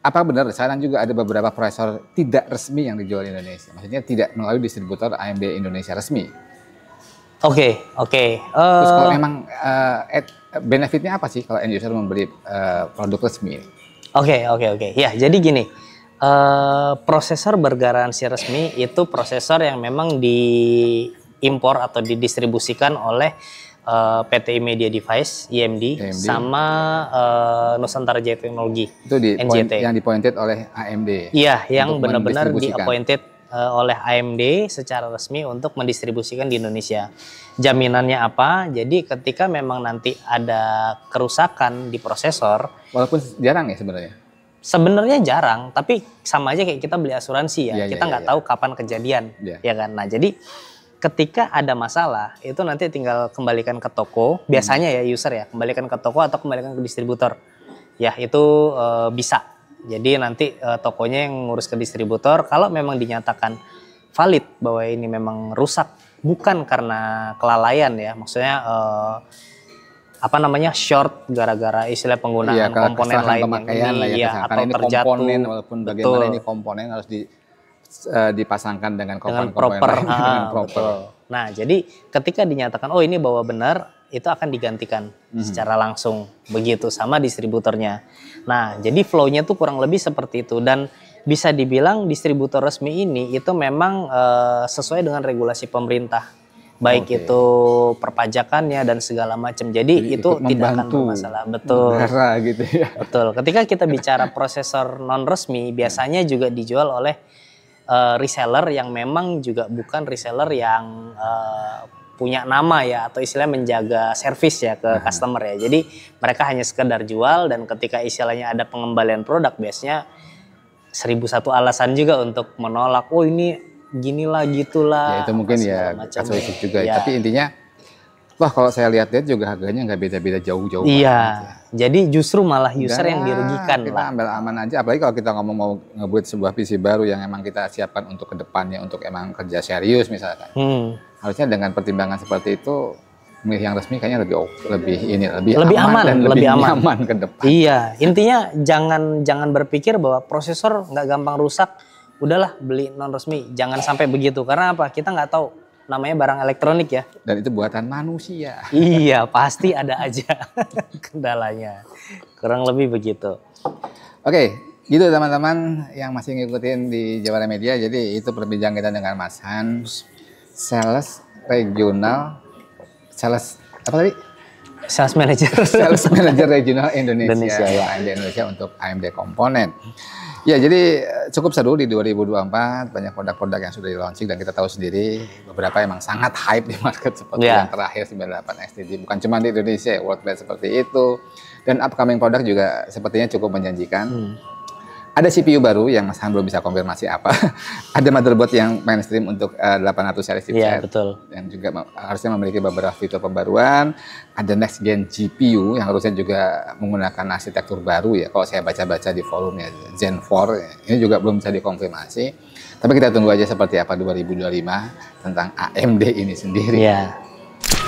apa benar sekarang juga ada beberapa prosesor tidak resmi yang dijual di Indonesia? Maksudnya tidak melalui distributor AMD Indonesia resmi. Oke. Terus kalau memang benefitnya apa sih kalau end user membeli produk resmi ini? Oke. Ya, jadi gini. Prosesor bergaransi resmi itu prosesor yang memang diimpor atau didistribusikan oleh PT Media Device (IMD) sama Nusantara Jaya Teknologi itu NJT. Yang dipointed oleh AMD. Iya, yang benar-benar di-appointed oleh AMD secara resmi untuk mendistribusikan di Indonesia. Jaminannya apa? Jadi ketika memang nanti ada kerusakan di prosesor, walaupun jarang ya sebenarnya. Sebenarnya jarang, tapi sama aja kayak kita beli asuransi ya. Kita nggak tahu kapan kejadian, ya kan. Nah, jadi ketika ada masalah itu nanti tinggal kembalikan ke toko, biasanya ya user ya, kembalikan ke toko atau kembalikan ke distributor. Ya, itu bisa. Jadi nanti tokonya yang ngurus ke distributor. Kalau memang dinyatakan valid bahwa ini memang rusak, bukan karena kelalaian ya, maksudnya short gara-gara istilah penggunaan komponen lain yang ini ya, atau ini terjatuh. Komponen, walaupun bagaimana ini komponen harus dipasangkan dengan komponen lain dengan proper. Nah, jadi ketika dinyatakan ini bahwa benar, itu akan digantikan secara langsung begitu sama distributornya. Nah, jadi flow-nya tuh kurang lebih seperti itu dan bisa dibilang distributor resmi ini itu memang sesuai dengan regulasi pemerintah. Baik itu perpajakannya dan segala macam. Jadi itu tidak akan bermasalah. Betul. Negara gitu ya. Betul. Ketika kita bicara prosesor non resmi, biasanya juga dijual oleh reseller yang memang juga bukan reseller yang punya nama ya, atau istilah menjaga servis ya ke customer ya. Jadi mereka hanya sekedar jual dan ketika istilahnya ada pengembalian produk biasanya 1001 alasan juga untuk menolak. Oh, ini ginilah gitulah. Ya itu mungkin ya kasuistik juga ya. Tapi intinya kalau saya lihat juga harganya nggak beda-beda jauh-jauh. Iya. Jadi justru malah user yang dirugikan. Kita ambil aman aja. Apalagi kalau kita ngomong mau ngebuat sebuah PC baru yang emang kita siapkan untuk kedepannya, untuk emang kerja serius misalkan. Harusnya dengan pertimbangan seperti itu, milih yang resmi kayaknya lebih aman dan lebih nyaman ke depan. Iya. Intinya jangan berpikir bahwa prosesor nggak gampang rusak. Udahlah beli non resmi, jangan sampai begitu karena apa? Kita nggak tahu namanya barang elektronik ya. Dan itu buatan manusia. Iya, pasti ada aja kendalanya. Kurang lebih begitu. Oke, gitu teman-teman yang masih ngikutin di Jawara Media. Jadi itu perbincangan kita dengan Mas Hans, sales regional, sales apa tadi? Sales Manager. Sales Manager Regional Indonesia, ya. AMD Indonesia untuk AMD komponen. Ya, jadi cukup seru di 2024, banyak produk-produk yang sudah di launching dan kita tahu sendiri beberapa emang sangat hype di market seperti yang terakhir 98 XTG, bukan cuma di Indonesia, worldwide seperti itu. Dan upcoming produk juga sepertinya cukup menjanjikan. Ada CPU baru yang Mas Han belum bisa konfirmasi apa. Ada motherboard yang mainstream untuk 800 series chipset. Iya, betul. Yang juga harusnya memiliki beberapa fitur pembaruan. Ada next gen GPU yang harusnya juga menggunakan arsitektur baru ya. Kalau saya baca-baca di forumnya Zen 4, ini juga belum bisa dikonfirmasi. Tapi kita tunggu aja seperti apa 2025 tentang AMD ini sendiri. Iya.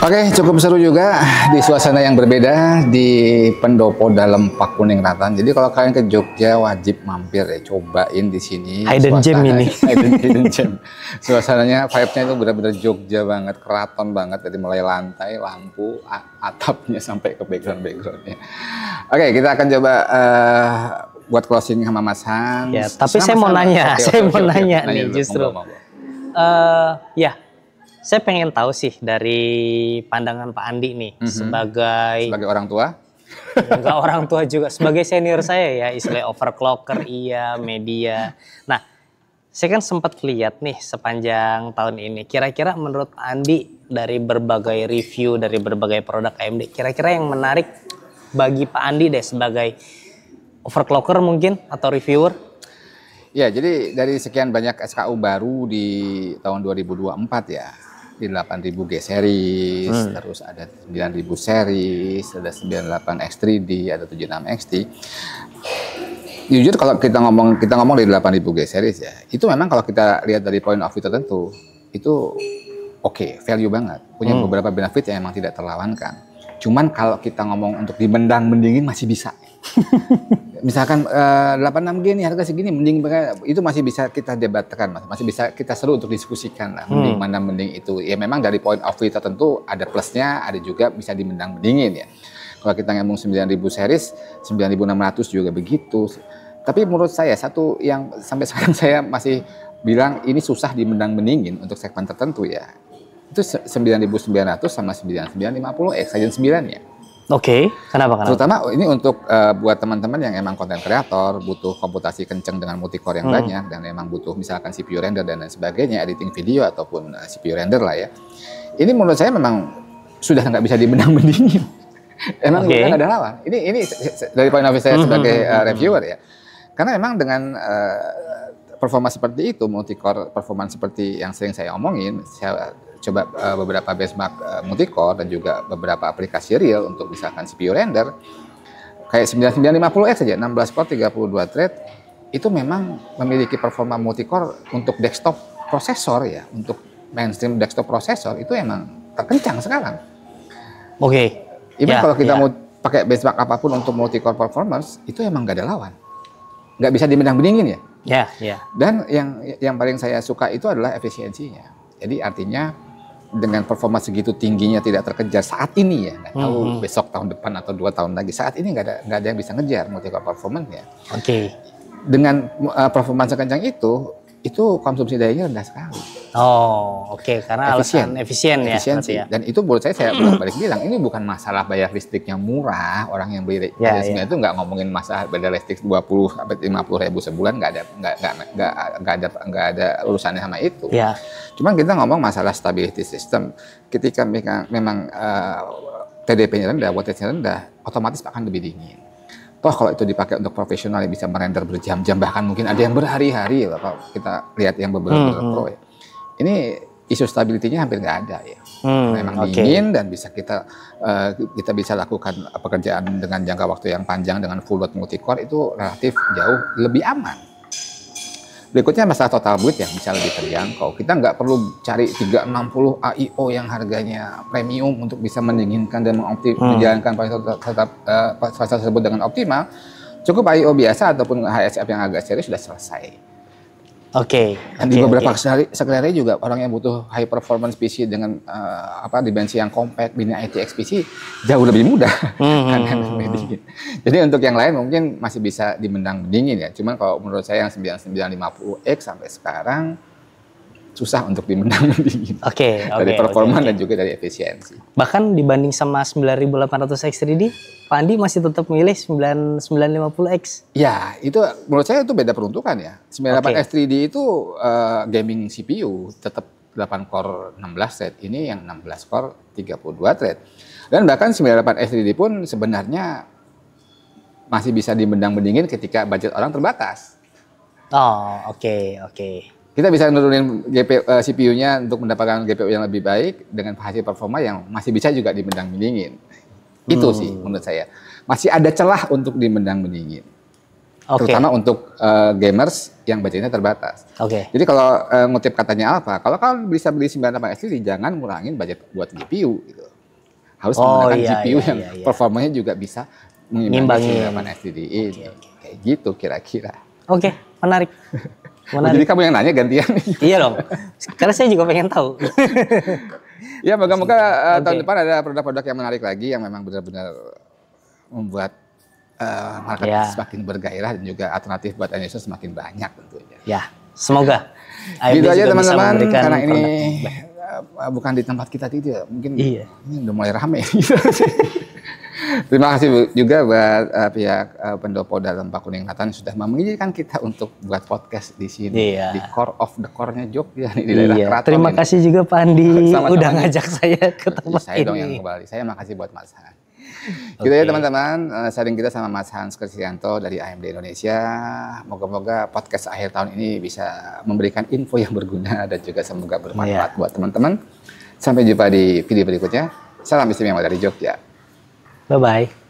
Oke, cukup seru juga di suasana yang berbeda di Pendopo Dalam Pak Kuningratan. Jadi kalau kalian ke Jogja wajib mampir ya, cobain di sini. Hidden gem ini. Hidden gem. Suasananya, vibe-nya itu benar-benar Jogja banget, keraton banget dari mulai lantai, lampu, atapnya sampai ke background-backgroundnya. Oke, kita akan coba buat closing sama Mas Hans. Ya, tapi saya mau nanya, nanya nih justru. Ya. Saya pengen tahu sih dari pandangan Pak Andi nih sebagai orang tua. Enggak orang tua juga, sebagai senior saya ya, istilah overclocker iya, media. Nah, saya kan sempat lihat nih sepanjang tahun ini. Kira-kira menurut Pak Andi dari berbagai review dari berbagai produk AMD, kira-kira yang menarik bagi Pak Andi deh sebagai overclocker mungkin atau reviewer? Ya, jadi dari sekian banyak SKU baru di tahun 2024 ya. Di 8000 G series, terus ada 9000 series, ada 98 X3D, ada 76 XT. Jujur kalau kita ngomong di 8000 G series ya, itu memang kalau kita lihat dari point of view tertentu, itu oke, value banget. Punya beberapa benefit yang memang tidak terlawankan. Cuman kalau kita ngomong untuk dibendang-bendingin masih bisa. Misalkan 86G nih harga segini, mending itu masih bisa kita debatkan, masih bisa kita seru untuk diskusikan lah, mending mana mending itu. Ya memang dari point of view tertentu ada plusnya, ada juga bisa dibendang-bendingin ya. Kalau kita ngomong 9000 series, 9600 juga begitu. Tapi menurut saya satu yang sampai sekarang saya masih bilang ini susah dibendang-bendingin untuk segmen tertentu ya. Itu 9900 sama 9950X, Ryzen 9 ya. Oke, kenapa? Terutama ini untuk buat teman-teman yang emang konten kreator, butuh komputasi kenceng dengan multicore yang banyak, dan emang butuh misalkan CPU render dan lain sebagainya, editing video ataupun CPU render lah ya. Ini menurut saya memang sudah nggak bisa dibendang-bendingin. Emang nggak ada lawan. Ini dari point of view saya sebagai reviewer ya. Karena emang dengan performa seperti itu, multicore performance seperti yang sering saya omongin, saya coba beberapa benchmark multicore dan juga beberapa aplikasi real untuk misalkan CPU render kayak 9950X saja, 16 core 32 thread itu memang memiliki performa multicore untuk desktop prosesor ya, untuk mainstream desktop prosesor itu emang terkencang sekarang. Oke. Even kalau kita mau pakai benchmark apapun untuk multicore performance itu emang nggak ada lawan, nggak bisa dibendang-bendingin ya. Dan yang paling saya suka itu adalah efisiensinya. Jadi artinya dengan performa segitu tingginya tidak terkejar saat ini ya, nggak tahu besok tahun depan atau 2 tahun lagi, saat ini nggak ada yang bisa ngejar multicore performance ya. Oke. Dengan performa sekencang itu konsumsi dayanya rendah sekali. Oh, oke, karena alasan efisien ya. Efisiensi. Dan itu menurut saya balik bilang ini bukan masalah bayar listriknya murah, orang yang beli Ryzen 9 itu nggak ngomongin masalah bayar listrik 20 sampai 50 ribu sebulan, nggak ada urusannya sama itu. Ya. Cuman kita ngomong masalah stability system. Ketika memang TDP-nya rendah, wattage-nya rendah, otomatis akan lebih dingin. Toh kalau itu dipakai untuk profesional yang bisa merender berjam-jam, bahkan mungkin ada yang berhari-hari ya, kalau kita lihat yang beberapa pro ya. Ini isu stability-nya hampir nggak ada ya. Memang dingin dan bisa kita bisa lakukan pekerjaan dengan jangka waktu yang panjang dengan full load multicore itu relatif jauh lebih aman. Berikutnya masalah total build yang bisa lebih terjangkau. Kita nggak perlu cari 360 AIO yang harganya premium untuk bisa mendinginkan dan menjalankan proses tersebut dengan optimal. Cukup AIO biasa ataupun HSF yang agak serius sudah selesai. Dan di beberapa sekeliling juga orang yang butuh high performance PC dengan dimensi yang compact, bina ITX PC jauh lebih mudah. Jadi untuk yang lain mungkin masih bisa dibendang-bendingin ya. Cuman kalau menurut saya yang 9950X sampai sekarang susah untuk dimendang-mendingin. Oke. Dari performa dan juga dari efisiensi. Bahkan dibanding sama 9800 X3D, Pak Andi masih tetap milih 9950X. Ya, itu menurut saya itu beda peruntukan ya. 98 X3D itu gaming CPU tetap 8 core 16 thread. Ini yang 16 core 32 thread. Dan bahkan 98 X3D pun sebenarnya masih bisa dimendang-mendingin ketika budget orang terbatas. Oh, oke. Kita bisa nurunin CPU-nya untuk mendapatkan GPU yang lebih baik dengan hasil performa yang masih bisa juga dimendang-mendingin. Itu sih menurut saya. Masih ada celah untuk dimendang-mendingin. Terutama untuk gamers yang budgetnya terbatas. Jadi kalau ngutip katanya Alfa, kalau kalian bisa beli 98 X3D, jangan ngurangin budget buat GPU gitu. Harus menggunakan GPU yang performanya juga bisa mengimbangi 98 X3D ini. Kayak gitu kira-kira. Oke, menarik. Jadi kamu yang nanya gantian. Iya dong, karena saya juga pengen tahu. Ya moga-moga tahun depan ada produk-produk yang menarik lagi yang memang benar-benar membuat market semakin bergairah dan juga alternatif buat Indonesia semakin banyak tentunya. Ya, semoga. Gitu aja teman-teman, karena ini bukan di tempat kita tidak, mungkin ini udah mulai rame. Terima kasih juga buat pihak pendopo dalam Pak Kuning Natan sudah mengizinkan kita untuk buat podcast di sini di core of the core-nya Jogja di daerah Keraton. Terima kasih juga Pak Andi udah ngajak saya ke tempat saya ini. Dong yang kembali. Saya makasih buat Mas Hans. Gitu ya teman-teman, sharing kita sama Mas Hans Kristianto dari AMD Indonesia. Moga-moga podcast akhir tahun ini bisa memberikan info yang berguna dan juga semoga bermanfaat buat teman-teman. Sampai jumpa di video berikutnya. Salam istimewa dari Jogja. Bye-bye.